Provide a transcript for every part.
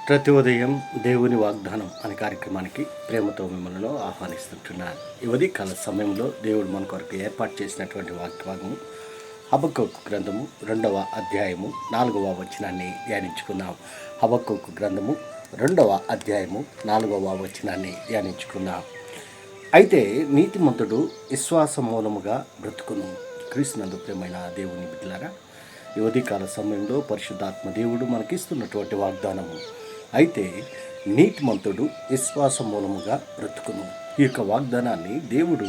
ప్రతి ఉదయం దేవుని వాగ్దానం అనే కార్యక్రమానికి ప్రేమతో మిమ్మల్ని ఆహ్వానిస్తుంటున్నాను. ఈ ఉదయకాల సమయంలో దేవుడు మన కొరకు ఏర్పాటు చేసినటువంటి వాగ్దానము హబక్కూకు గ్రంథము 2వ అధ్యాయము 4వ వచనాన్ని ధ్యానించుకుందాం. హబక్కూకు గ్రంథము 2వ అధ్యాయము 4వ వచనాన్ని ధ్యానించుకుందాం. అయితే నీతిమంతుడు విశ్వాస మూలముగా బ్రతుకును. క్రీస్తునందు ప్రియమైన దేవుని బిడ్డలారా, ఈ ఉదయకాల సమయంలో పరిశుద్ధాత్మ దేవుడు మనకిస్తున్నటువంటి వాగ్దానము, అయితే నీతిమంతుడు విశ్వాస మూలముగా బ్రతుకును. ఈ యొక్క వాగ్దానాన్ని దేవుడు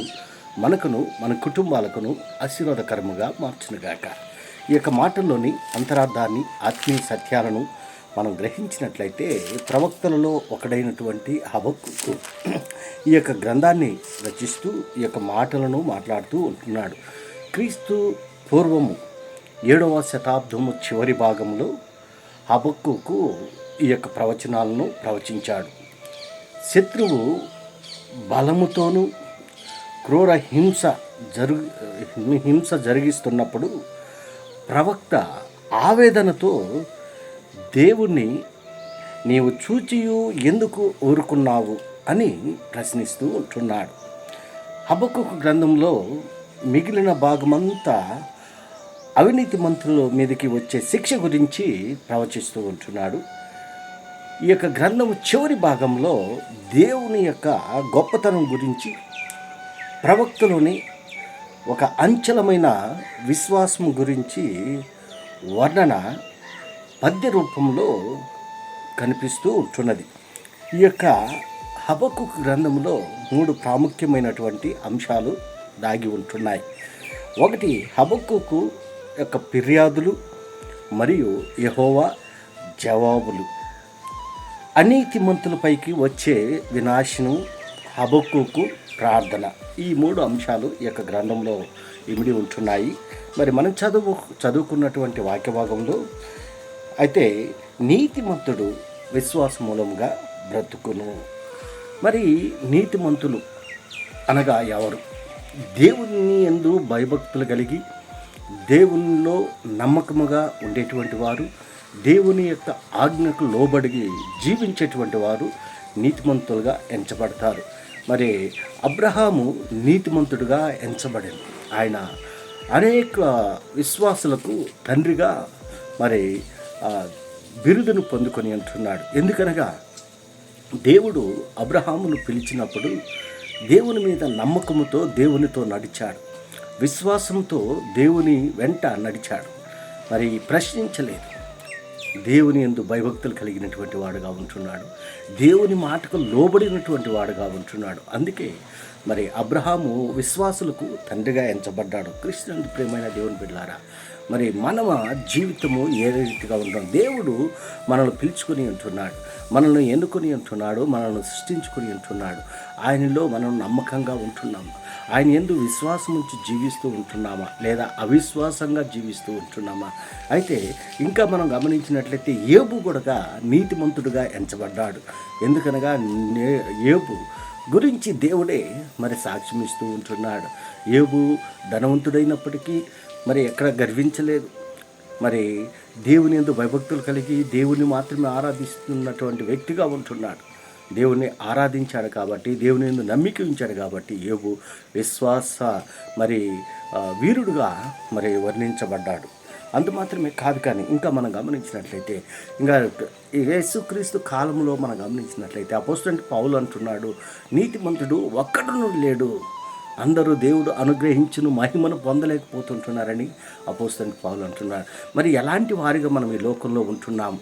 మనకును మన కుటుంబాలకును ఆశీర్వాదకరముగా మార్చునుగాక. ఈ యొక్క మాటల్లోని అంతరార్థాన్ని, ఆత్మీయ సత్యాలను మనం గ్రహించినట్లయితే ప్రవక్తలలో ఒకడైనటువంటి హబక్కూకు ఈ యొక్క గ్రంథాన్ని రచిస్తూ ఈ యొక్క మాటలను మాట్లాడుతూ ఉంటున్నాడు. క్రీస్తు పూర్వము 7వ శతాబ్దము చివరి భాగంలో హబక్కూకు ఈ యొక్క ప్రవచనాలను ప్రవచించాడు. శత్రువు బలముతోనూ క్రూర హింస జరిగిస్తున్నప్పుడు ప్రవక్త ఆవేదనతో దేవుణ్ణి నీవు చూచియు ఎందుకు ఊరుకున్నావు అని ప్రశ్నిస్తూ ఉంటున్నాడు. హబక్కూకు గ్రంథంలో మిగిలిన భాగమంతా అవినీతి మంత్రుల మీదకి వచ్చే శిక్ష గురించి ప్రవచిస్తూ ఉంటున్నాడు. ఈ యొక్క గ్రంథము చివరి భాగంలో దేవుని యొక్క గొప్పతనం గురించి, ప్రవక్తలోని ఒక అంచలమైన విశ్వాసం గురించి వర్ణన పద్య రూపంలో కనిపిస్తూ ఉంటున్నది. ఈ యొక్క హబక్కూకు గ్రంథంలో 3 ప్రాముఖ్యమైనటువంటి అంశాలు దాగి ఉంటున్నాయి. ఒకటి, హబక్కూకు యొక్క ఫిర్యాదులు మరియు యెహోవా జవాబులు. అనీతిమంతులపైకి వచ్చే వినాశనం, హబక్కూకు ప్రార్థన, ఈ 3 అంశాలు ఈ యొక్క గ్రంథంలో ఇమిడి ఉంటున్నాయి. మరి మనం చదువుకున్నటువంటి వాక్యభాగంలో అయితే నీతిమంతుడు విశ్వాస మూలంగా బ్రతుకును. మరి నీతిమంతులు అనగా ఎవరు? దేవుని యందు భయభక్తులు కలిగి దేవునిలో నమ్మకముగా ఉండేటువంటి వారు, దేవుని యొక్క ఆజ్ఞకు లోబడి జీవించేటువంటి వారు నీతిమంతులుగా ఎంచబడతారు. మరి అబ్రహాము నీతిమంతుడుగా ఎంచబడింది. ఆయన అనేక విశ్వాసులకు తండ్రిగా మరి బిరుదును పొందుకొని అంటున్నాడు. ఎందుకనగా దేవుడు అబ్రహామును పిలిచినప్పుడు దేవుని మీద నమ్మకముతో దేవునితో నడిచాడు, విశ్వాసంతో దేవుని వెంట నడిచాడు. మరి ప్రశ్నించలేదు. దేవుని యందు భయభక్తులు కలిగినటువంటి వాడుగా ఉంటున్నాడు, దేవుని మాటకు లోబడినటువంటి వాడుగా ఉంటున్నాడు. అందుకే మరి అబ్రహాము విశ్వాసులకు తండ్రిగా ఎంచబడ్డాడు. క్రీస్తునందు ప్రియమైన దేవుని బిడ్డలారా, మరి మన జీవితము ఏ రీతిగా ఉంటాం? దేవుడు మనల్ని పిలుచుకొని ఉంటున్నాడు, మనల్ని ఎన్నుకొని ఉంటున్నాడు, మనల్ని సృష్టించుకొని ఉంటున్నాడు. ఆయనలో మనం నమ్మకంగా ఉంటున్నాము. ఆయన యందు విశ్వాసం ఉంచి జీవిస్తూ ఉంటున్నామా, లేదా అవిశ్వాసంగా జీవిస్తూ ఉంటున్నామా? అయితే ఇంకా మనం గమనించినట్లయితే యోబు కూడా నీతిమంతుడుగా ఎంచబడ్డాడు. ఎందుకనగా యోబు గురించి దేవుడే మరి సాక్ష్యం ఇస్తూ ఉంటున్నాడు. యోబు ధనవంతుడైనప్పటికీ మరి ఎక్కడ గర్వించలేదు. మరి దేవుని యందు భయభక్తులు కలిగి దేవుని మాత్రమే ఆరాధిస్తున్నటువంటి వ్యక్తిగా ఉంటున్నాడు. దేవుని ఆరాధించాడు కాబట్టి, దేవుని యందు నమ్మిక ఉంచాడు కాబట్టి యోబు విశ్వాస మరి వీరుడుగా మరి వర్ణించబడ్డాడు. అందు మాత్రమే కాదు, కానీ ఇంకా మనం గమనించినట్లయితే, ఇంకా యేసుక్రీస్తు కాలంలో మనం గమనించినట్లయితే అపోస్తలుడైన పౌలు అంటున్నాడు, నీతిమంతుడు ఒక్కడును లేడు, అందరూ దేవుడు అనుగ్రహించును మహిమను పొందలేకపోతుంటున్నారని అపోస్తలుడైన పౌలు అంటున్నాడు. మరి ఎలాంటి వారిగా మనం ఈ లోకంలో ఉంటున్నాం?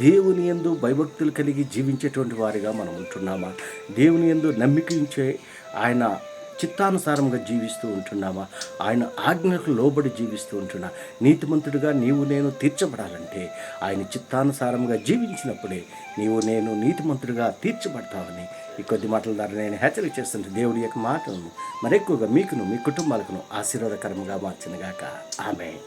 దేవుని యందు భయభక్తులు కలిగి జీవించేటువంటి వారిగా మనం ఉంటున్నామా? దేవుని యందు నమ్మిక ఉంచే ఆయన చిత్తానుసారంగా జీవిస్తూ ఉంటున్నామా? ఆయన ఆజ్ఞలకు లోబడి జీవిస్తూ ఉంటున్నా? నీతిమంతుడిగా నీవు నేను తీర్చబడాలంటే ఆయన చిత్తానుసారంగా జీవించినప్పుడే నీవు నేను నీతిమంతుడిగా తీర్చబడతావని ఈ కొద్ది మాటల ద్వారా నేను హెచ్చరిక చేస్తుంటే దేవుడి యొక్క మాటలను మరెక్కువగా మీకును మీ కుటుంబాలకును ఆశీర్వాదకరంగా మార్చినగాక. ఆమేన్.